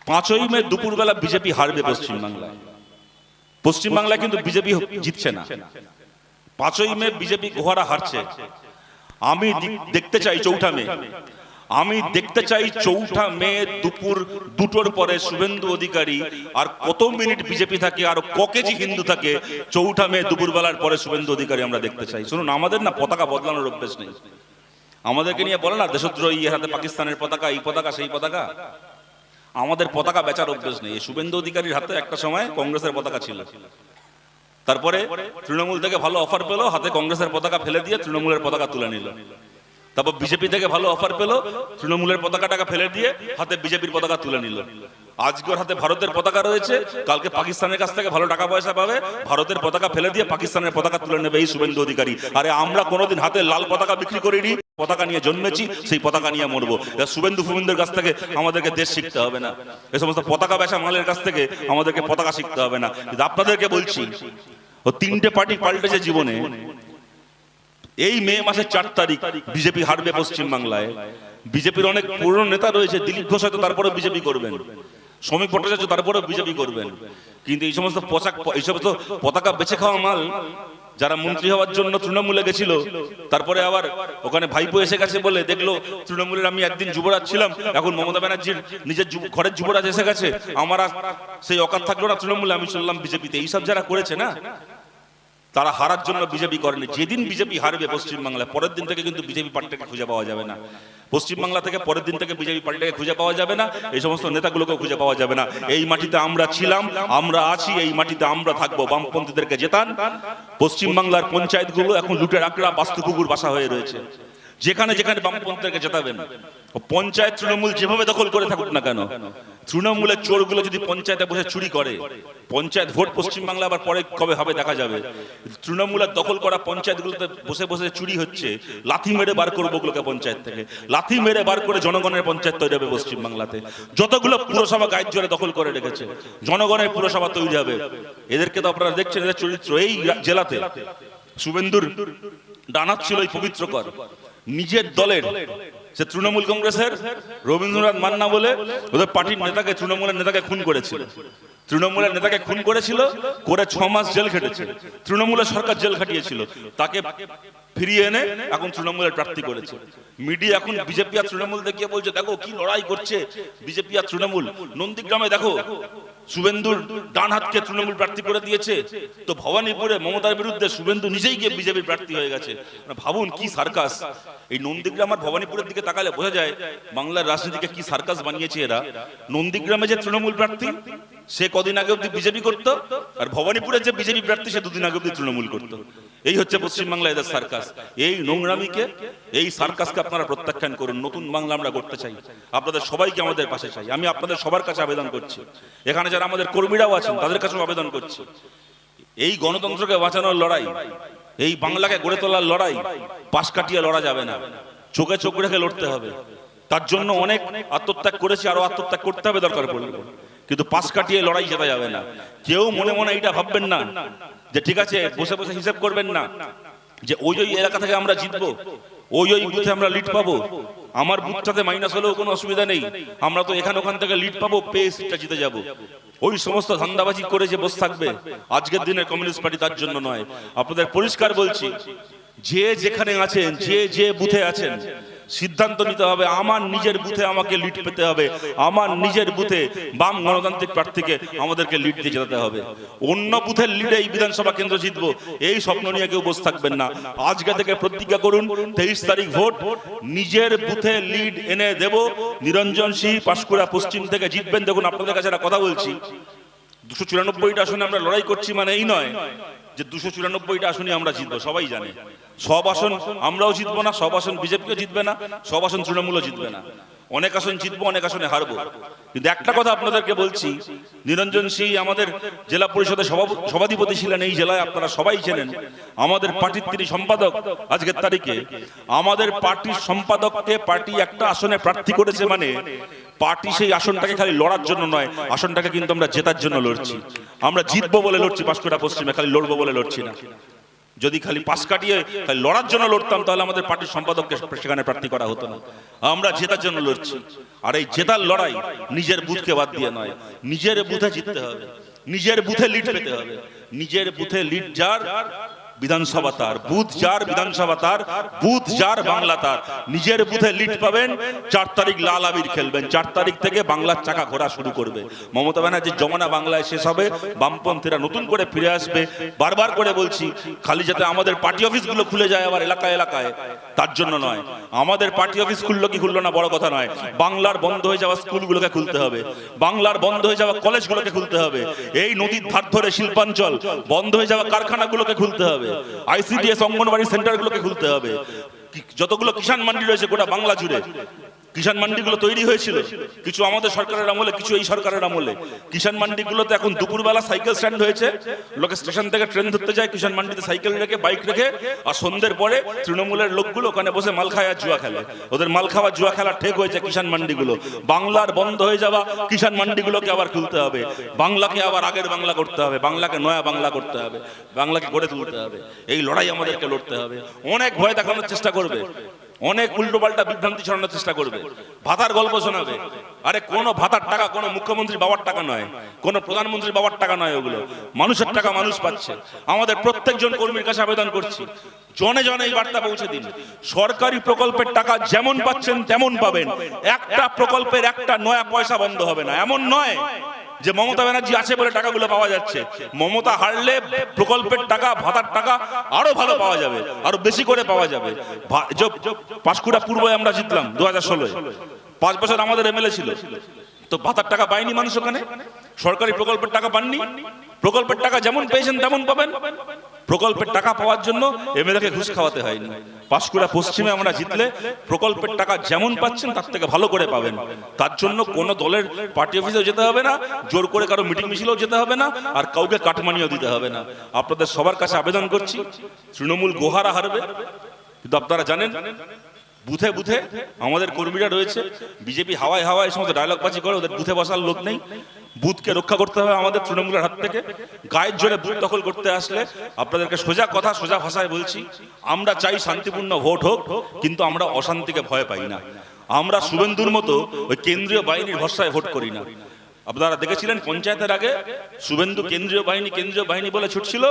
5ই মে দুপুরবেলা বিজেপি হারবে পশ্চিমবাংলায়। পশ্চিমবাংলায় কিন্তু বিজেপি জিতছে না। 5ই মে বিজেপি গোহারা হারছে। আমি দেখতে চাই 4ঠা মে, আমি দেখতে চাই 4ঠা মে দুপুর 2টোর পরে শুভেন্দু অধিকারী আর কত মিনিট বিজেপি থাকে আর ক কেজি হিন্দু থাকে 4ঠা মে দুপুরবেলার পরে শুভেন্দু অধিকারী আমরা দেখতে চাই। শুনুন, আমাদের না পতাকা বদলানোর অভ্যেস নেই। আমাদেরকে নিয়ে বলে না দেশদ্রোহী, এর হাতে পাকিস্তানের পতাকা, এই পতাকা সেই পতাকা। আমাদের পতাকা বেচার অভ্যেস নেই। শুভেন্দু অধিকারীর হাতে একটা সময় কংগ্রেসের পতাকা ছিল, তারপরে তৃণমূল থেকে ভালো অফার পেলো, হাতে কংগ্রেসের পতাকা ফেলে দিয়ে তৃণমূলের পতাকা তুলে নিল। তারপর বিজেপি থেকে ভালো অফার পেলো, তৃণমূলের পতাকাটাকে ফেলে দিয়ে হাতে বিজেপির পতাকা তুলে নিল। আজকে ওর হাতে ভারতের পতাকা রয়েছে, কালকে পাকিস্তানের কাছ থেকে ভালো টাকা পয়সা পাবে, ভারতের পতাকা ফেলে দিয়ে পাকিস্তানের পতাকা তুলে নেবে এই শুভেন্দু অধিকারী। আরে আমরা কোনোদিন হাতে লাল পতাকা বিক্রি করিনি, পতাকা নিয়ে জন্মেছি, সেই পতাকা নিয়ে মরবো। শুভেন্দু ফুভেন্দুর কাছ থেকে আমাদেরকে দেশ শিখতে হবে না, এই সমস্ত পতাকা বেচা মালের কাছ থেকে আমাদেরকে পতাকা শিখতে হবে না। কিন্তু আপনাদেরকে বলছি, ও 3টে পার্টি পাল্টেছে জীবনে। এই মে মাসের 4 তারিখ বিজেপি হারবে পশ্চিমবাংলায়। বিজেপির অনেক পুরনো নেতা রয়েছে, দিলীপ ঘোষ হয়তো তারপরে বিজেপি করবেন, শ্রমিক ভট্টাচার্য তারপরে বিজেপি করবেন। কিন্তু এই সমস্ত পতাকা বেছে খাওয়া মাল যারা মন্ত্রী হওয়ার জন্য তৃণমূলে গেছিল, তারপরে আবার ওখানে ভাইপো এসে গেছে বলে দেখলো তৃণমূলের আমি একদিন যুবরাজ ছিলাম, এখন মমতা ব্যানার্জির নিজের ঘরের যুবরাজ এসে গেছে, আমার সেই অকাত থাকলো না তৃণমূলে, আমি চললাম বিজেপিতে। এইসব যারা করেছে না, তারা হারার জন্য বিজেপি করেনি। যেদিন বিজেপি হারবে পশ্চিমবাংলায়, পরের দিন থেকে কিন্তু বিজেপি পার্টিটাকে খুঁজে পাওয়া যাবে না। পশ্চিমবাংলা থেকে পরের দিন থেকে বিজেপি পার্টিটাকে খুঁজে পাওয়া যাবে না, এই সমস্ত নেতাগুলোকে খুঁজে পাওয়া যাবে না। এই মাটিতে আমরা ছিলাম, আমরা আছি, এই মাটিতে আমরা থাকবো। বামপন্থীদেরকে জেতান। পশ্চিমবাংলার পঞ্চায়েতগুলো এখন লুটের আঁকড়া, বাস্তু কুকুর বাসা হয়ে রয়েছে। যেখানে যেখানে বামপন্থীদেরকে জেতাবেন, পঞ্চায়েত তৃণমূল যেভাবে দখল করে থাকুক না কেন, তৃণমূলের চোরগুলো যদি পঞ্চায়েতে বসে চুরি করে, পঞ্চায়েত ভোট পশ্চিমবাংলা আবার পরে কবে হবে দেখা যাবে। তৃণমূলের দখল করা পঞ্চায়েতগুলোতে বসে বসে চুরি হচ্ছে, লাথি মেরে বার করবো ওগুলোকে পঞ্চায়েত থেকে, লাথি মেরে বার করে জনগণের পঞ্চায়েত তৈরি হবে পশ্চিমবাংলাতে। যতগুলো পুরসভা গায়ের জোরে দখল করে রেখেছে, জনগণের পুরসভা তৈরি হবে। এদেরকে তো আপনারা দেখছেন, এদের চরিত্র। এই জেলাতে শুভেন্দুর ডানাত ছিল এই পবিত্রকর, নিজের দলের, সে তৃণমূল কংগ্রেসের রবীন্দ্রনাথ মান্না বলে ওদের পার্টির নেতাকে, তৃণমূলের নেতাকে খুন করেছিল। তৃণমূলের নেতাকে খুন করেছিল, করে 6 মাস জেল খেটেছে। তৃণমূলের সরকার জেল খাটিয়েছিল, তাকে ফিরিয়ে এনে এখন তৃণমূলের প্রার্থী করেছে। মিডিয়া এখন বিজেপি আর তৃণমূল দেখিয়ে বলছে দেখো কি লড়াই করছে বিজেপি আর তৃণমূল। নন্দীগ্রামে দেখো শুভেন্দুর ডান হাতকে তৃণমূল প্রার্থী করে দিয়েছে, তো ভবানীপুরে মমতার বিরুদ্ধে শুভেন্দু নিজেই গিয়ে বিজেপির প্রার্থী হয়ে গেছে। ভাবুন কি সার্কাস। এই নন্দীগ্রাম আর ভবানীপুরের দিকে তাকালে বোঝা যায় বাংলার রাজনীতিকে কি সার্কাস বানিয়েছে এরা। নন্দীগ্রামে যে তৃণমূল প্রার্থী সে কদিন আগে অব্দি বিজেপি করতো, আর ভবানীপুরে যে বিজেপি প্রার্থী সে 2 দিন আগে অব্দি তৃণমূল করতো। এই হচ্ছে পশ্চিমবাংলায় এদের সার্কাস। এই নোংরামিকে, এই সার্কাসকে আপনারা প্রত্যাখ্যান করুন। নতুন বাংলা আমরা করতে চাই, আপনাদের সবাইকে আমাদের পাশে চাই। আমি আপনাদের সবার কাছে আবেদন করছি, এখানে যারা আমাদের কর্মীরাও আছেন তাদের কাছেও আবেদন করছি, এই গণতন্ত্রকে বাঁচানোর লড়াই, এই বাংলাকে গড়ে তোলার লড়াই পাশ কাটিয়ে লড়া যাবে না, চোখে চোখ রেখে লড়তে হবে। তার জন্য অনেক আত্মত্যাগ করেছি, আরো আত্মত্যাগ করতে হবে দরকার পড়লে, কিন্তু পাশ কাটিয়ে লড়াই জেতা যাবে না। কেউ মনে মনে এটা ভাববেন না যে ঠিক আছে, বসে বসে হিসাব করবেন না যে ওই এলাকা থেকে আমরা জিতবো, ওই বুথে আমরা লিড পাবো, আমার বুথটাতে মাইনাস হলেও কোনো অসুবিধা নেই, আমরা তো এখানে ওখান থেকে লিড পাবো, পেয়ে সিটটা জিতে যাবো। ওই সমস্ত ধান্দাবাজি করে যে বসে থাকবে আজকের দিনের কমিউনিস্ট পার্টি তার জন্য নয়। আপনাদের পরিষ্কার বলছি, যে যেখানে আছেন, যে বুথে আছেন, সিদ্ধান্ত নিতে হবে আমার নিজের বুথে আমাকে লিড পেতে হবে, আমার নিজের বুথে বাম গণতান্ত্রিক প্রার্থীকে আমাদেরকে লিড দিয়ে যেতে হবে। অন্য বুথের লিডে এই বিধানসভা কেন্দ্র জিতবো এই স্বপ্ন নিয়ে কেউ বসে থাকবেন না। আজকে থেকে প্রতিজ্ঞা করুন, 23 তারিখ ভোট, নিজের বুথে লিড এনে দেব। নিরঞ্জন সিং পাঁশকুড়া পশ্চিম থেকে জিতবেন। দেখুন আপনাদের কাছে একটা কথা বলছি, 294টা আসনে আমরা লড়াই করছি মানে এই নয় যে 294টা আসনই আমরা জিতবো। সবাই জানে সব আসন আমরাও জিতবো না, সব আসন বিজেপিও জিতবে না, সব আসন তৃণমূলও জিতবে না। অনেক আসন জিতবো, অনেক আসনে হারবো। কিন্তু একটা কথা আপনাদেরকে বলছি, নিরঞ্জন সিং আমাদের জেলা পরিষদের সভাধিপতি ছিলেন এই জেলায়, আপনারা সবাই চেনেন। আমাদের পার্টির তিনি সম্পাদক। আজকের তারিখে আমাদের পার্টির সম্পাদককে পার্টি একটা আসনে প্রার্থী করেছে মানে পার্টি সেই আসনটাকে খালি লড়ার জন্য নয়, আসনটাকে কিন্তু আমরা জেতার জন্য লড়ছি। আমরা জিতবো বলে লড়ছি, পাঁশকুড়া পশ্চিমে খালি লড়বো বলে লড়ছি না। যদি খালি পাশ কাটিয়ে খালি লড়ার জন্য লড়তাম তাহলে আমাদের পার্টির সম্পাদককে সেখানে প্রার্থী করা হতো না। আমরা জেতার জন্য লড়ছি, আর এই জেতার লড়াই নিজের বুথকে বাদ দিয়ে নয়, নিজের বুথে জিততে হবে, নিজের বুথে লিড পেতে হবে। নিজের বুথে লিড যার বিধানসভা তার, বুথ যার বিধানসভা তার, বুথ যার বাংলা তার। নিজের বুথে লিড পাবেন, 4 তারিখ লাল আবির খেলবেন, 4 তারিখ থেকে বাংলার চাকা ঘোরা শুরু করবে। মমতা ব্যানার্জির জমানা বাংলায় শেষ হবে, বামপন্থীরা নতুন করে ফিরে আসবে। বারবার করে বলছি, খালি যাতে আমাদের পার্টি অফিসগুলো খুলে যায় আবার এলাকায় এলাকায়, তার জন্য নয়। আমাদের পার্টি অফিস খুললো কি খুললো না বড় কথা নয়, বাংলার বন্ধ হয়ে যাওয়া স্কুলগুলোকে খুলতে হবে, বাংলার বন্ধ হয়ে যাওয়া কলেজগুলোকে খুলতে হবে, এই নদীর ধার ধরে শিল্পাঞ্চল বন্ধ হয়ে যাওয়া কারখানাগুলোকে খুলতে হবে, আইসিডিএস অঙ্গনবাড়ি সেন্টারগুলোকে খুলতে হবে। যতগুলো কিষাণ মান্ডি রয়েছে গোটা বাংলা জুড়ে, কিষাণ মান্ডিগুলো তৈরি হয়েছিল কিছু আমাদের সরকারের আমলে, কিছু এই সরকারের আমলে। কিষাণ মান্ডিগুলোতে এখন দুপুরবেলা সাইকেল স্ট্যান্ড হয়েছে, লোকে স্টেশন থেকে ট্রেন ধরতে যায়, কিষাণ মান্ডিতে সাইকেল রেখে বাইক রেখে, আর সন্ধ্যের পরে তৃণমূলের লোকগুলো ওখানে বসে মাল খায় আর জুয়া খেলে। ওদের মাল খাওয়া জুয়া খেলা ঠেক হয়েছে কিষাণ মান্ডিগুলো। বাংলার বন্ধ হয়ে যাওয়া কিষাণ মান্ডিগুলোকে আবার খুলতে হবে, বাংলাকে আবার আগের বাংলা করতে হবে, বাংলাকে নয়া বাংলা করতে হবে, বাংলাকে গড়ে তুলতে হবে। এই লড়াই আমাদেরকে লড়তে হবে। অনেক ভয় দেখানোর চেষ্টা করবে, অনেক উল্টোপাল্টা বিভ্রান্তি ছড়ানোর চেষ্টা করবে, ভাতার গল্প শোনাবে। আরে কোনো ভাতার টাকা কোনো মুখ্যমন্ত্রী বাবার টাকা নয়, কোনো প্রধানমন্ত্রী বাবার টাকা নয়, ওগুলো মানুষের টাকা মানুষ পাচ্ছে। আমাদের প্রত্যেকজন কর্মীর কাছে আবেদন করছি, জনে জনে এই বার্তা পৌঁছে দিন। সরকারি প্রকল্পের টাকা যেমন পাচ্ছেন তেমন পাবেন, একটা প্রকল্পের একটা নয়া পয়সা বন্ধ হবে না। এমন নয় যে মমতা ব্যানার্জি আছে বলে টাকাগুলো পাওয়া যাচ্ছে। মমতা হারলে প্রকল্পের টাকা, ভাতার টাকা আরো ভালো পাওয়া যাবে, আরো বেশি করে পাওয়া যাবে। পাঁশকুড়া পূর্বে আমরা জিতলাম 2016-এ, 5 বছর আমাদের এমএলএ ছিল, তো ভাতার টাকা পায়নি মানুষ ওখানে, সরকারি প্রকল্পের টাকা পাননি। প্রকল্পের টাকা যেমন পেয়েছেন তেমন পাবেন। প্রকল্পের টাকা পাওয়ার জন্য এমএলএকে ঘুষ খাওয়াতে হয়নি। পাঁশকুড়া পশ্চিমে আমরা জিতলে প্রকল্পের টাকা যেমন পাচ্ছেন তার থেকে ভালো করে পাবেন। তার জন্য কোনো দলের পার্টি অফিসেও যেতে হবে না, জোর করে কারো মিটিং মিছিলেও যেতে হবে না, আর কাউকে কাটমানিও দিতে হবে না। আপনাদের সবার কাছে আবেদন করছি, তৃণমূল গোহারা হারবে, কিন্তু আপনারা জানেন বুথে বুথে আমাদের কর্মীরা রয়েছে। বিজেপি হাওয়ায় হাওয়ায় এই সমস্ত ডায়লগবাজি করে, ওদের বুথে বসার লোক নেই। বুথকে রক্ষা করতে হবে আমাদের তৃণমূলের হাত থেকে। গায়ের জোরে বুথ দখল করতে আসলে আপনাদেরকে সোজা কথা সোজা ভাষায় বলছি, আমরা চাই শান্তিপূর্ণ ভোট হোক, কিন্তু আমরা অশান্তিকে ভয় পাই না। আমরা শুভেন্দুর মতো ওই কেন্দ্রীয় বাহিনীর ভরসায় ভোট করি না। আপনারা দেখেছিলেন পঞ্চায়েতের আগে শুভেন্দু কেন্দ্রীয় বাহিনী বলে ছুটছিল।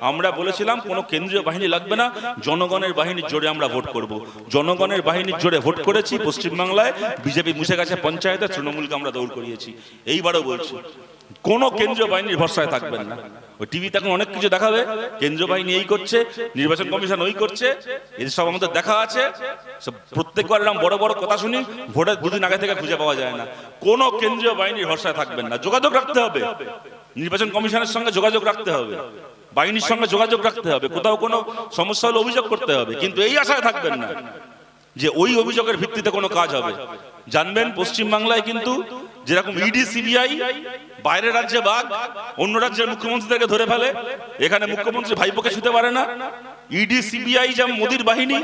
আমরা বলেছিলাম কোনো কেন্দ্রীয় বাহিনী লাগবে না, জনগণের বাহিনীর জোরে আমরা ভোট করব। জনগণের বাহিনীর জোরে ভোট করেছি। পশ্চিমবাংলায় বিজেপি মুছে গেছে পঞ্চায়েতে, তৃণমূলকে আমরা দৌড় করিয়েছি। এইবারও বলছি, কোন কেন্দ্রীয় বাহিনীর ভরসায় থাকবেন না। ওই টিভিতে এখন অনেক কিছু দেখাবে, কেন্দ্রীয় বাহিনী এই করছে, নির্বাচন কমিশন ওই করছে, এই সব আমাদের দেখা আছে। প্রত্যেকবার এরকম বড় বড় কথা শুনি, ভোটের 2 দিন আগে থেকে খুঁজে পাওয়া যায় না। কোন কেন্দ্রীয় বাহিনীর ভরসায় থাকবেন না। যোগাযোগ রাখতে হবে, নির্বাচন কমিশনের সঙ্গে যোগাযোগ রাখতে হবে, বাহিনীর সঙ্গে যোগাযোগ রাখতে হবে, কোথাও কোনো সমস্যা হলে অভিযোগ করতে হবে, কিন্তু এই আশায় থাকবেন না যে ওই অভিযোগের ভিত্তিতে কোনো কাজ হবে। জানবেন পশ্চিমবাংলায় কিন্তু যেরকম ইডি সিবিআই বাইরের রাজ্যে বাঘ, অন্য রাজ্যের মুখ্যমন্ত্রীদেরকে ধরে ফেলে, এখানে মুখ্যমন্ত্রী ভাইপোকে ছুতে পারে না। ইডি সিবিআই যেমন মোদির বাহিনী,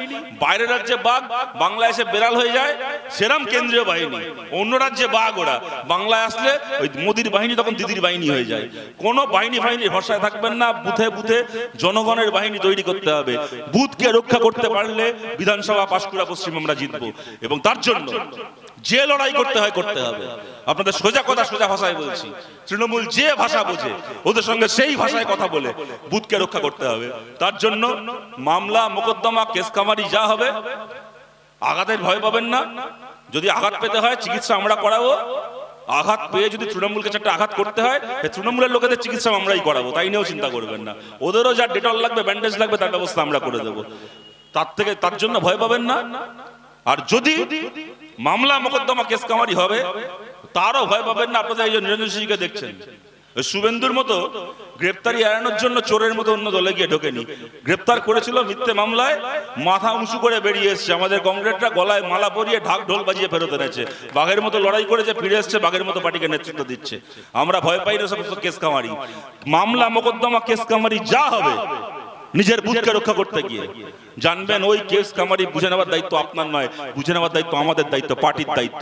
বাইরের রাজ্যে বাঘ, বাংলায় এসে বেড়াল হয়ে যায়, সেরাম কেন্দ্রীয় বাহিনী। অন্য রাজ্যে বাঘ, ওরা বাংলায় আসলে ওই মোদির বাহিনী তখন দিদির বাহিনী হয়ে যায়। কোন বাহিনীর ভরসায় থাকবেন না। বুথে বুথে জনগণের বাহিনী তৈরি করতে হবে। বুথকে রক্ষা করতে পারলে বিধানসভা পাঁশকুড়া পশ্চিম আমরা জিতবো, এবং তার জন্য যে লড়াই করতে হয় করতে হবে। আপনাদের সোজা কথা সোজা ভাষায় বলছি, তৃণমূল যে ভাষা বোঝে ওদের সঙ্গে সেই ভাষায় কথা বলে বুথকে রক্ষা করতে হবে। তার জন্য মামলা মোকদ্দমা কেস কামারি যা হবে, আঘাতের ভয় পাবেন না। যদি আঘাত পেতে হয় চিকিৎসা আমরা করাবো। আঘাত পেয়ে যদি তৃণমূলকে একটা আঘাত করতে হয়, তৃণমূলের লোকেদের চিকিৎসা আমরাই করাবো, তাই নিয়েও চিন্তা করবেন না। ওদেরও যা ডেটল লাগবে, ব্যান্ডেজ লাগবে, তার ব্যবস্থা আমরা করে দেবো। তার জন্য ভয় পাবেন না। আর যদি মামলা মোকদ্দমা কেস কামারি হবে, তারও ভয় পাবেন না। আপনাদের এই যে নিরঞ্জন সিংকে দেখছেন, শুভেন্দুর মতো গ্রেপ্তারি এড়ানোর জন্য চোরের মতো অন্য দলে গিয়ে ঢোকেনি। গ্রেপ্তার করেছিল মিথ্যে মামলায়, মাথা উঁচু করে বেরিয়ে এসছে। আমাদের কমরেডরা গলায় মালা পরিয়ে ঢাক ঢোল বাজিয়ে ফেরত এনেছে, বাঘের মতো লড়াই করেছে, ফিরে এসছে, বাঘের মতো পার্টিকে নেতৃত্ব দিচ্ছে। আমরা ভয় পাই না সমস্ত কেস কামারি। মামলা মোকদ্দমা কেস কামারি যা হবে নিজের বুথকে রক্ষা করতে গিয়ে। জানবেন ওই কেস কামারি বুঝে নেওয়ার দায়িত্ব আপনার নয়, বুঝে নেওয়ার দায়িত্ব আমাদের দায়িত্ব, পার্টির দায়িত্ব।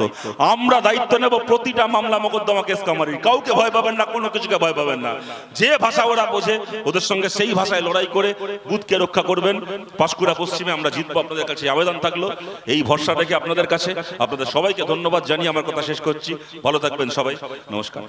আমরা দায়িত্ব নেব প্রতিটা মামলা মোকদ্দমা কেস কামারির। কাউকে ভয় পাবেন না, কোনো কিছুকে ভয় পাবেন না। যে ভাষা ওরা বোঝে ওদের সঙ্গে সেই ভাষায় লড়াই করে বুথকে রক্ষা করবেন। পাঁশকুড়া পশ্চিমে আমরা জিতবো, আপনাদের কাছে আবেদন থাকলো এই ভরসা রেখে আপনাদের কাছে। আপনাদের সবাইকে ধন্যবাদ জানিয়ে আমার কথা শেষ করছি। ভালো থাকবেন সবাই, নমস্কার।